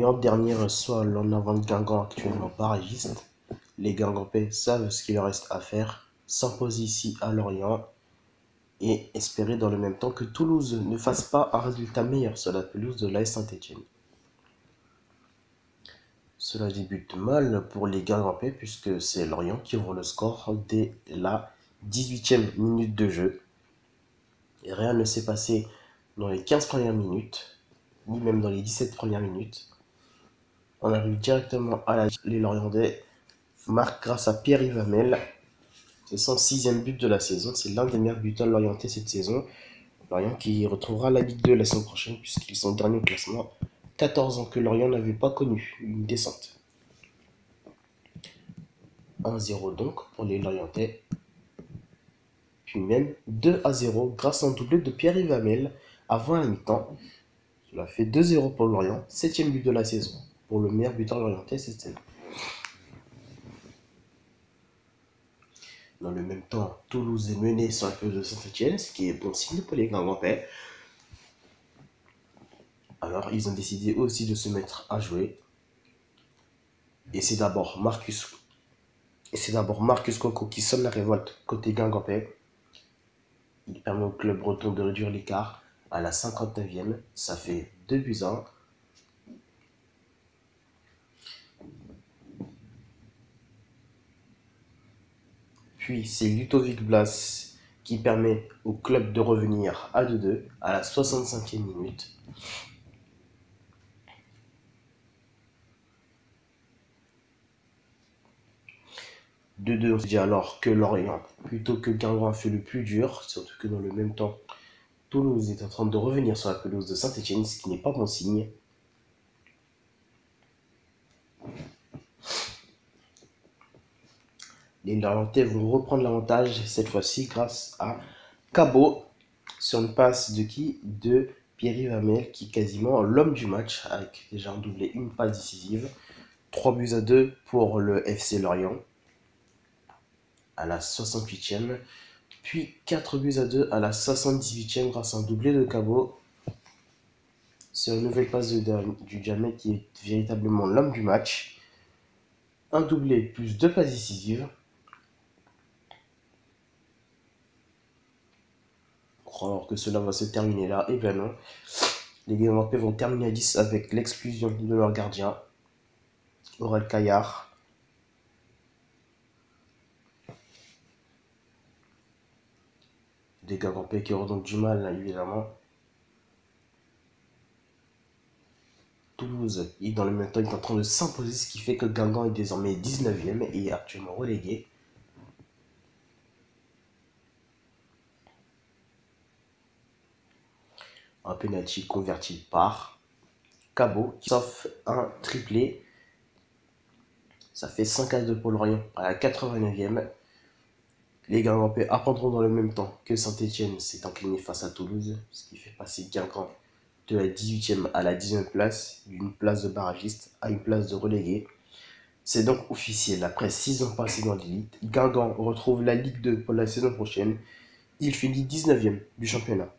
Lorient, dernier reçoit l'en avant de Guingamp, actuellement barragiste. Les Guingampais savent ce qu'il leur reste à faire, s'imposer ici à Lorient et espérer dans le même temps que Toulouse ne fasse pas un résultat meilleur sur la pelouse de l'AS Saint-Étienne. Cela débute mal pour les Guingampais puisque c'est Lorient qui ouvre le score dès la 18e minute de jeu. Et rien ne s'est passé dans les 15 premières minutes, ni même dans les 17 premières minutes. On arrive directement à la... Les Lorientais marquent grâce à Pierre-Yves Hamel. C'est son 6e but de la saison. C'est l'un des meilleurs buteurs lorientais cette saison. Lorient qui retrouvera la Ligue 2 la saison prochaine puisqu'ils sont derniers au classement. 14 ans que Lorient n'avait pas connu une descente. 1-0 donc pour les Lorientais. Puis même 2-0 grâce à un doublé de Pierre-Yves Hamel avant la mi-temps. Cela fait 2-0 pour Lorient. 7e but de la saison pour le meilleur buteur lorientais cette saison. Dans le même temps, Toulouse est mené sur la pelouse de Saint-Étienne, ce qui est bon signe pour les Guingampais. Alors, ils ont décidé aussi de se mettre à jouer. Et c'est d'abord Marcus Coco qui sonne la révolte côté Guingampais. Il permet au club breton de réduire l'écart à la 59e. Ça fait 2-1. Puis c'est Ludovic Blas qui permet au club de revenir à 2-2 à la 65e minute. On se dit alors que Lorient, plutôt que Guingamp, a fait le plus dur, surtout que dans le même temps, Toulouse est en train de revenir sur la pelouse de Saint-Étienne, ce qui n'est pas bon signe. Les Lorientais vont reprendre l'avantage, cette fois-ci grâce à Cabot, sur une passe de qui? De Pierre-Yves Hamel, qui est quasiment l'homme du match, avec déjà un doublé, une passe décisive. 3-2 pour le FC Lorient, à la 68e. Puis 4-2 à la 78e grâce à un doublé de Cabot. C'est une nouvelle passe du Jamel qui est véritablement l'homme du match. Un doublé plus 2 passes décisives. Alors que cela va se terminer là, et bien non. Les Guingampais vont terminer à 10 avec l'exclusion de leur gardien, Aurel Caillard. Des Guingampais qui auront donc du mal, là, évidemment. Toulouse, dans le même temps, est en train de s'imposer, ce qui fait que Guingamp est désormais 19e et est actuellement relégué. Un penalty converti par Cabot, sauf un triplé. Ça fait 5-2 pour Lorient à la 89e. Les Guingampais apprendront dans le même temps que Saint-Étienne s'est incliné face à Toulouse, ce qui fait passer Guingamp de la 18e à la 19e place, d'une place de barragiste à une place de relégué. C'est donc officiel, après 6 ans passés dans l'élite, Guingamp retrouve la Ligue 2 pour la saison prochaine. Il finit 19e du championnat.